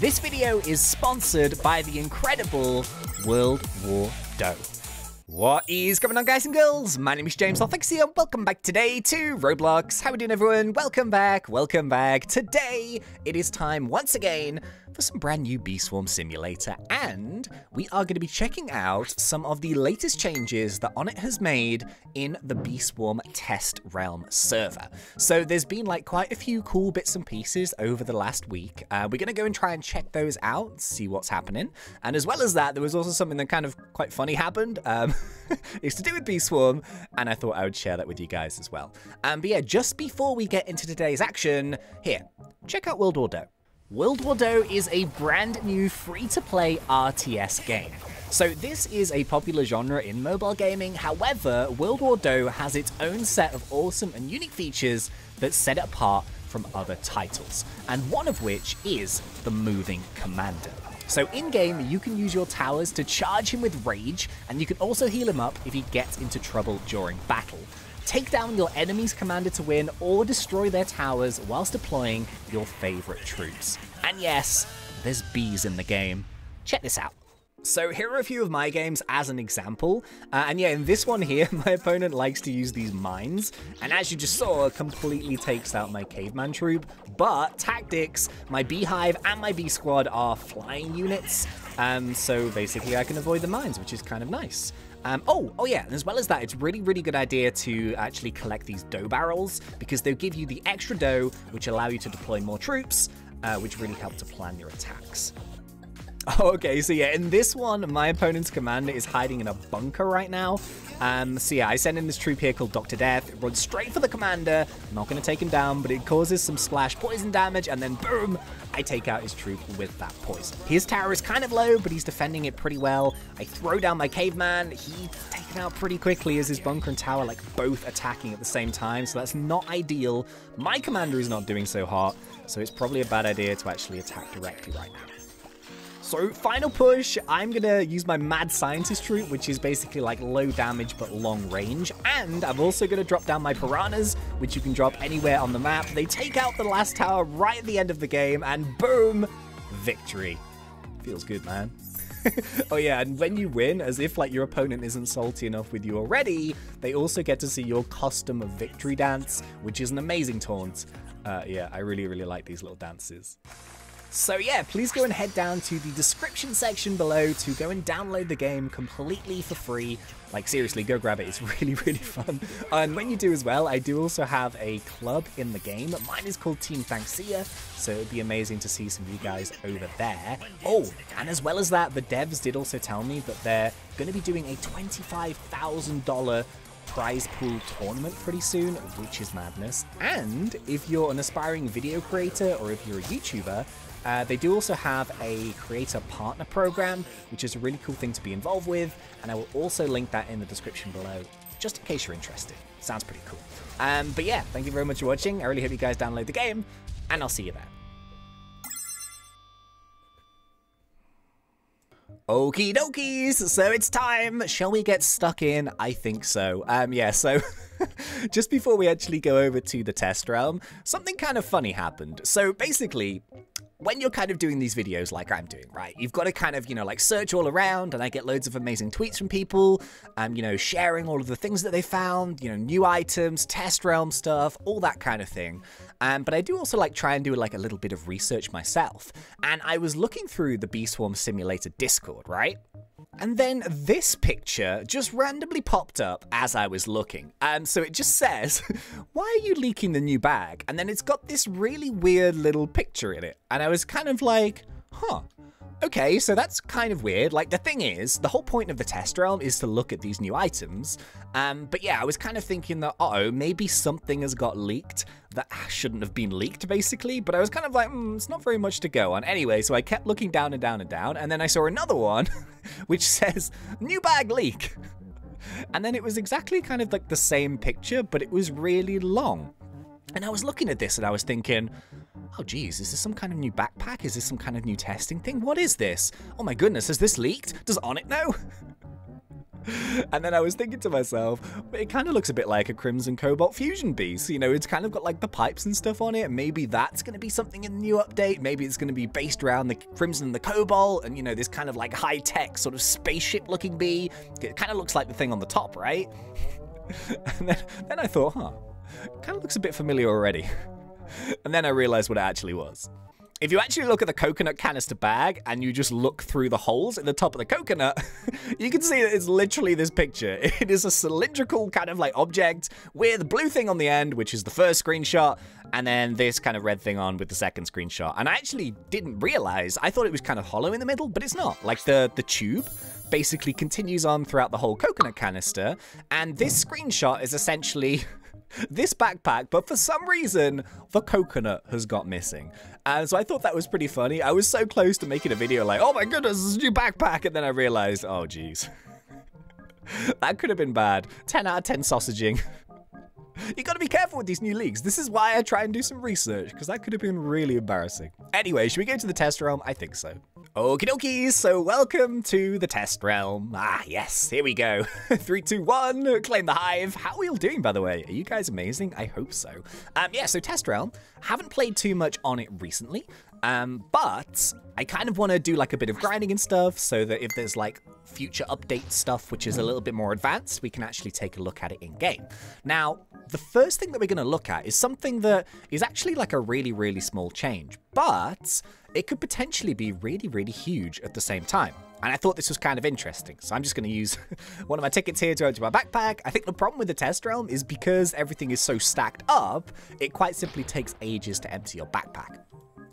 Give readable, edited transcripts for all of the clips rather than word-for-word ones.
This video is sponsored by the incredible World War Dough. What is going on, guys and girls? My name is Team ThnxCya. Welcome back today to Roblox. How we doing, everyone? Welcome back. Welcome back. Today, it is time once again for some brand new Bee Swarm Simulator, and we are going to be checking out some of the latest changes that ONETT has made in the Bee Swarm test realm server. So there's been like quite a few cool bits and pieces over the last week. We're going to go and try and check those out, see what's happening. And as well as that, there was also something that kind of quite funny happened. It's to do with Bee Swarm, and I thought I would share that with you guys as well. But yeah, just before we get into today's action, here, check out World War Dough. World War Dough is a brand new free-to-play RTS game. So this is a popular genre in mobile gaming. However, World War Dough has its own set of awesome and unique features that set it apart from other titles, and one of which is the moving commander. So in-game, you can use your towers to charge him with rage, and you can also heal him up if he gets into trouble during battle. Take down your enemy's commander to win, or destroy their towers whilst deploying your favorite troops. And yes, there's bees in the game. Check this out. So here are a few of my games as an example, and yeah, in this one here, my opponent likes to use these mines, and as you just saw, completely takes out my caveman troop. But tactics, my beehive and my bee squad are flying units, so basically I can avoid the mines, which is kind of nice. Oh yeah, and as well as that, it's really good idea to actually collect these dough barrels, because they'll give you the extra dough, which allow you to deploy more troops, which really help to plan your attacks. Okay, so yeah, in this one, my opponent's commander is hiding in a bunker right now. So yeah, I send in this troop here called Dr. Death. It runs straight for the commander. I'm not going to take him down, but it causes some splash poison damage, and then boom, I take out his troop with that poison. His tower is kind of low, but he's defending it pretty well. I throw down my caveman. He's taken out pretty quickly as his bunker and tower like both attacking at the same time, so that's not ideal. My commander is not doing so hot, so it's probably a bad idea to actually attack directly right now. So, final push, I'm going to use my Mad Scientist troop, which is basically like low damage but long range. And I'm also going to drop down my Piranhas, which you can drop anywhere on the map. They take out the last tower right at the end of the game, and boom, victory. Feels good, man. Oh yeah, and when you win, as if like your opponent isn't salty enough with you already, they also get to see your custom victory dance, which is an amazing taunt. Yeah, I really like these little dances. So yeah, please go and head down to the description section below to go and download the game completely for free. Like seriously, go grab it, it's really fun. And when you do as well, I do also have a club in the game. Mine is called Team ThnxCya, so it'd be amazing to see some of you guys over there. Oh, and as well as that, the devs did also tell me that they're going to be doing a $25,000 prize pool tournament pretty soon, which is madness. And if you're an aspiring video creator or if you're a YouTuber, they do also have a creator partner program, which is a really cool thing to be involved with, and I will also link that in the description below, just in case you're interested. Sounds pretty cool. But yeah, thank you very much for watching. I really hope you guys download the game, and I'll see you there. Okie dokies, so it's time. Shall we get stuck in? I think so. Yeah, so just before we actually go over to the test realm, something kind of funny happened. So basically, when you're kind of doing these videos like I'm doing, right, you've got to kind of, you know, like search all around, and I get loads of amazing tweets from people, you know, sharing all of the things that they found, you know, new items, test realm stuff, all that kind of thing. But I do also like try and do like a little bit of research myself. And I was looking through the Bee Swarm Simulator Discord, right? And then this picture just randomly popped up as I was looking. So it just says, why are you leaking the new bag? And then it's got this really weird little picture in it. And I was kind of like, huh. Okay, so that's kind of weird. Like, the thing is, the whole point of the test realm is to look at these new items. But yeah, I was kind of thinking that, uh-oh, maybe something has got leaked that shouldn't have been leaked, basically. But I was kind of like, it's not very much to go on. Anyway, so I kept looking down and down and down, and then I saw another one, which says, new bag leak. And then it was exactly kind of like the same picture, but it was really long. And I was looking at this and I was thinking, oh geez, is this some kind of new backpack? Is this some kind of new testing thing? What is this? Oh my goodness, has this leaked? Does ONETT know? And then I was thinking to myself, it kind of looks a bit like a Crimson Cobalt Fusion Bee. So, you know, it's kind of got like the pipes and stuff on it. Maybe that's going to be something in the new update. Maybe it's going to be based around the Crimson and the Cobalt and, you know, this kind of like high-tech sort of spaceship looking bee. It kind of looks like the thing on the top, right? And then I thought, it kind of looks a bit familiar already. And then I realized what it actually was. If you actually look at the coconut canister bag and you just look through the holes in the top of the coconut, you can see that it's literally this picture. It is a cylindrical kind of like object with a blue thing on the end, which is the first screenshot, and then this kind of red thing on with the second screenshot. And I actually didn't realize, I thought it was kind of hollow in the middle, but it's not. Like the tube basically continues on throughout the whole coconut canister, and this screenshot is essentially this backpack, but for some reason, the coconut has got missing. And so I thought that was pretty funny. I was so close to making a video like, oh my goodness, this is a new backpack. And then I realized, oh geez, that could have been bad. 10 out of 10 sausaging. You gotta be careful with these new leaks. This is why I try and do some research, because that could have been really embarrassing. Anyway, should we go to the test realm? I think so. Okie dokies, so welcome to the test realm. Ah, yes, here we go. 3, 2, 1, claim the hive. How are we all doing, by the way? Are you guys amazing? I hope so. Yeah, so test realm. Haven't played too much on it recently, but I kind of want to do like a bit of grinding and stuff so that if there's like future update stuff which is a little bit more advanced, we can actually take a look at it in game. Now, the first thing that we're going to look at is something that is actually like a really, really small change, but it could potentially be really, really huge at the same time. And I thought this was kind of interesting. So I'm just going to use one of my tickets here to empty my backpack. I think the problem with the test realm is because everything is so stacked up, it quite simply takes ages to empty your backpack.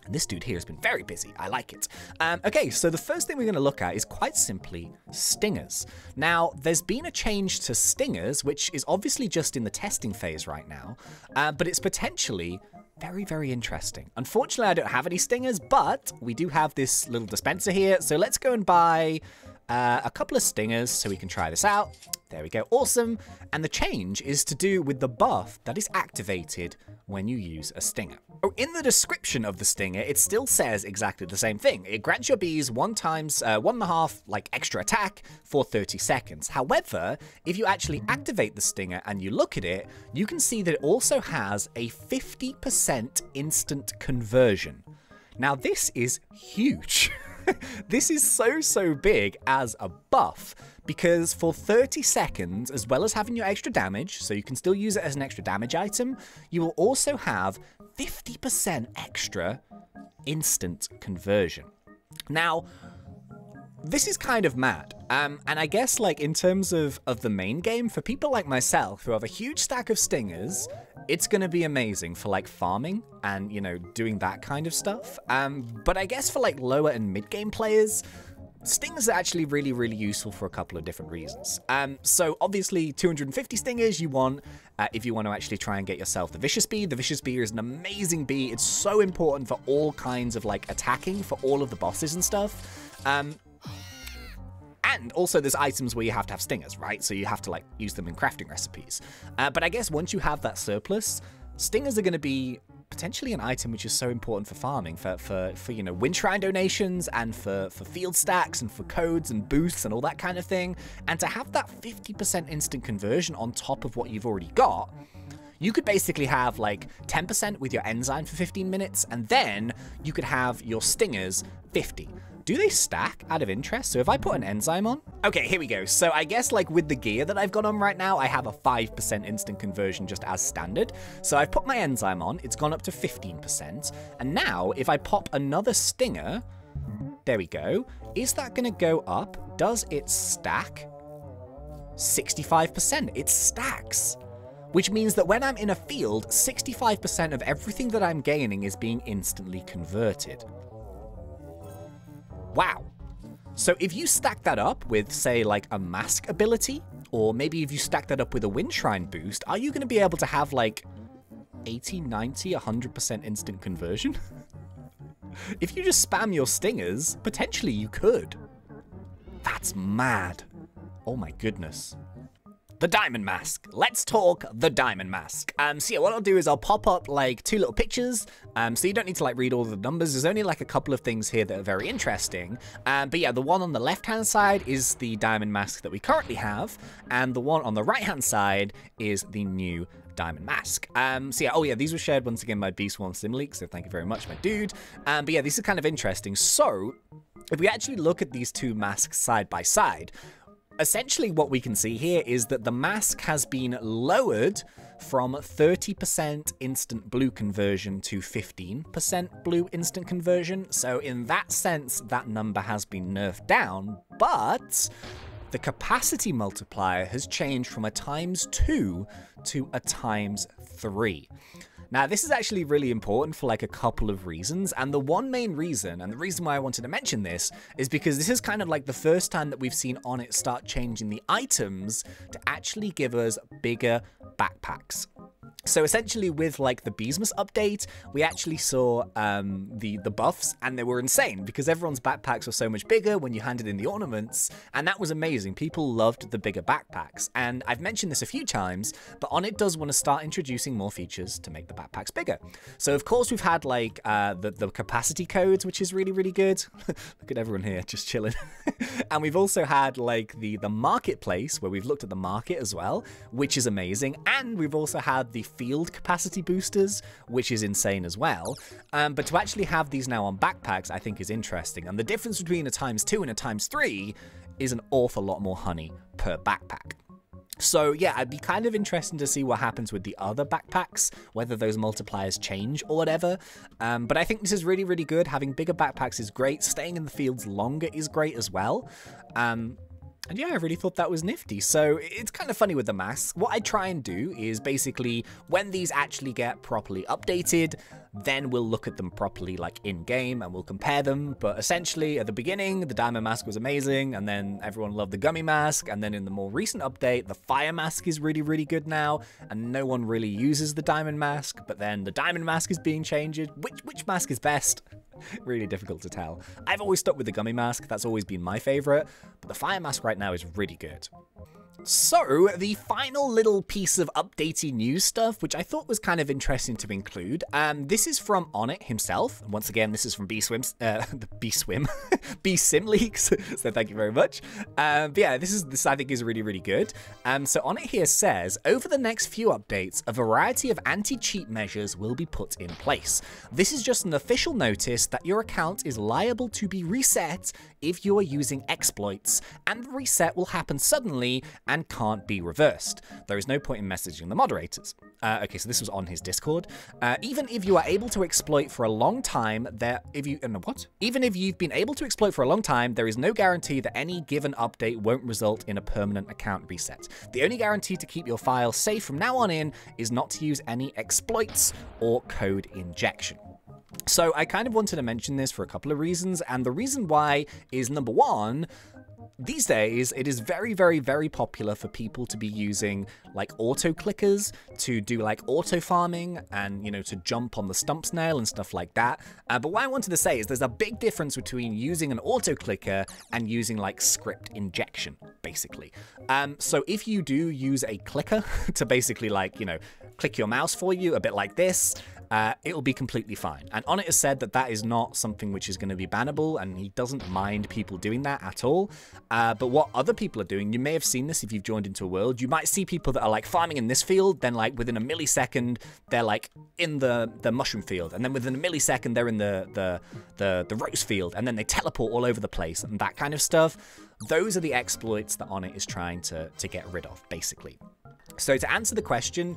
And this dude here has been very busy. I like it. Okay, so the first thing we're going to look at is quite simply stingers. Now, there's been a change to stingers, which is obviously just in the testing phase right now, but it's potentially very, very interesting. Unfortunately, I don't have any stingers, but we do have this little dispenser here. So let's go and buy a couple of stingers so we can try this out. There we go. Awesome. And the change is to do with the buff that is activated when you use a stinger. Oh, in the description of the stinger, it still says exactly the same thing. It grants your bees 1.5 like extra attack for 30 seconds. However, if you actually activate the stinger and you look at it, you can see that it also has a 50% instant conversion. Now, this is huge. This is so big as a buff, because for 30 seconds, as well as having your extra damage, so you can still use it as an extra damage item, you will also have 50% extra instant conversion. Now, this is kind of mad, and I guess like in terms of the main game, for people like myself who have a huge stack of stingers, it's going to be amazing for like farming and, you know, doing that kind of stuff. But I guess for like lower and mid-game players, stingers are actually really, really useful for a couple of different reasons. So obviously 250 stingers you want if you want to actually try and get yourself the Vicious Bee. The Vicious Bee is an amazing bee. It's so important for all kinds of like attacking for all of the bosses and stuff. And also there's items where you have to have stingers, right? So you have to like use them in crafting recipes. But I guess once you have that surplus, stingers are going to be potentially an item which is so important for farming, for you know, win shrine donations and for field stacks and for codes and boosts and all that kind of thing. And to have that 50% instant conversion on top of what you've already got, you could basically have like 10% with your enzyme for 15 minutes, and then you could have your stingers 50. Do they stack out of interest? So if I put an enzyme on, okay, here we go. So I guess like with the gear that I've got on right now, I have a 5% instant conversion just as standard. So I've put my enzyme on, it's gone up to 15%. And now if I pop another stinger, there we go. Is that gonna go up? Does it stack? 65%, it stacks. Which means that when I'm in a field, 65% of everything that I'm gaining is being instantly converted. Wow. So if you stack that up with, say, like a mask ability, or maybe if you stack that up with a wind shrine boost, are you going to be able to have like 80, 90, 100% instant conversion? If you just spam your stingers, potentially you could. That's mad. Oh my goodness. The diamond mask. Let's talk the diamond mask. So yeah, what I'll do is I'll pop up like 2 little pictures. So you don't need to like read all the numbers. There's only like a couple of things here that are very interesting. But yeah, the one on the left-hand side is the diamond mask that we currently have, and the one on the right-hand side is the new diamond mask. So yeah, oh yeah, these were shared once again by Beesmas Tree, so thank you very much, my dude. But yeah, this is kind of interesting. So if we actually look at these 2 masks side by side, essentially what we can see here is that the mask has been lowered from 30% instant blue conversion to 15% blue instant conversion. So in that sense, that number has been nerfed down, but the capacity multiplier has changed from a ×2 to a ×3. Now, this is actually really important for like a couple of reasons, and the one main reason, and the reason why I wanted to mention this, is because this is kind of like the first time that we've seen ONETT start changing the items to actually give us bigger backpacks. So essentially with like the Beesmas update, we actually saw the buffs, and they were insane because everyone's backpacks were so much bigger when you handed in the ornaments, and that was amazing. People loved the bigger backpacks, and I've mentioned this a few times, but ONETT does want to start introducing more features to make the backpacks bigger. So of course we've had like the capacity codes, which is really, really good. Look at everyone here just chilling. And we've also had like the marketplace, where we've looked at the market as well, which is amazing, and we've also had the field capacity boosters, which is insane as well. But to actually have these now on backpacks, I think is interesting. And the difference between a ×2 and a ×3 is an awful lot more honey per backpack. So yeah, I'd be kind of interested to see what happens with the other backpacks, whether those multipliers change or whatever. But I think this is really, really good. Having bigger backpacks is great. Staying in the fields longer is great as well. And yeah, I really thought that was nifty. So it's kind of funny with the masks. What I try and do is basically, when these actually get properly updated, then we'll look at them properly like in-game and we'll compare them. But essentially, at the beginning, the diamond mask was amazing, and then everyone loved the gummy mask. And then in the more recent update, the fire mask is really, really good now, and no one really uses the diamond mask. But then the diamond mask is being changed. Which mask is best? Really difficult to tell. I've always stuck with the gummy mask. That's always been my favorite, but the fire mask right now is really good. So, the final little piece of updated news stuff, which I thought was kind of interesting to include, this is from ONETT himself. And once again, this is from Beesim Leaks, so thank you very much. But yeah, this I think is really, really good. So ONETT here says, over the next few updates, a variety of anti-cheat measures will be put in place. This is just an official notice that your account is liable to be reset if you are using exploits, and the reset will happen suddenly and can't be reversed. There is no point in messaging the moderators. Okay, so this was on his Discord. Even if you are able to exploit for a long time, Even if you've been able to exploit for a long time, there is no guarantee that any given update won't result in a permanent account reset. The only guarantee to keep your file safe from now on in is not to use any exploits or code injection. So I kind of wanted to mention this for a couple of reasons, and the reason why is, number one, these days, it is very, very, very popular for people to be using like auto clickers to do like auto farming and, you know, to jump on the stump snail and stuff like that. But what I wanted to say is there's a big difference between using an auto clicker and using like script injection, basically. So if you do use a clicker to basically like, you know, click your mouse for you a bit like this, it'll be completely fine. And ONETT has said that that is not something which is going to be bannable, and he doesn't mind people doing that at all. But what other people are doing, you may have seen this if you've joined into a world, you might see people that are like farming in this field, then like within a millisecond, they're like in the mushroom field, and then within a millisecond, they're in the rose field, and then they teleport all over the place, and that kind of stuff. Those are the exploits that ONETT is trying to get rid of, basically. So to answer the question,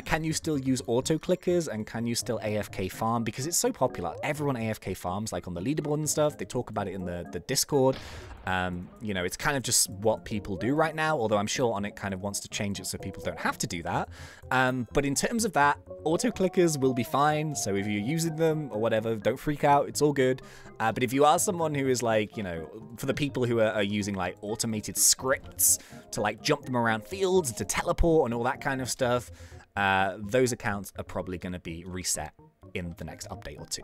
can you still use auto clickers, and can you still AFK farm? Because it's so popular. Everyone AFK farms, like on the leaderboard and stuff. They talk about it in the Discord. You know, it's kind of just what people do right now, although I'm sure ONETT kind of wants to change it so people don't have to do that. But in terms of that, auto clickers will be fine. So if you're using them or whatever, don't freak out. It's all good. But if you are someone who is like, you know, for the people who are using like automated scripts to like jump them around fields, to teleport and all that kind of stuff, those accounts are probably going to be reset in the next update or two.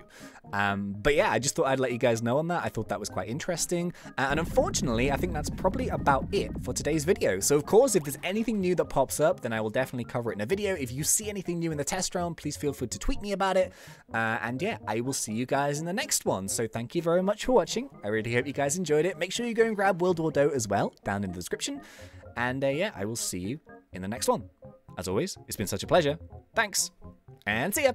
But yeah, I just thought I'd let you guys know on that. I thought that was quite interesting. And unfortunately, I think that's probably about it for today's video. So of course, if there's anything new that pops up, then I will definitely cover it in a video. If you see anything new in the test realm, please feel free to tweet me about it. And yeah, I will see you guys in the next one. So thank you very much for watching. I really hope you guys enjoyed it. Make sure you go and grab World War Dough as well down in the description. And yeah, I will see you in the next one. As always, it's been such a pleasure. Thanks, and see ya!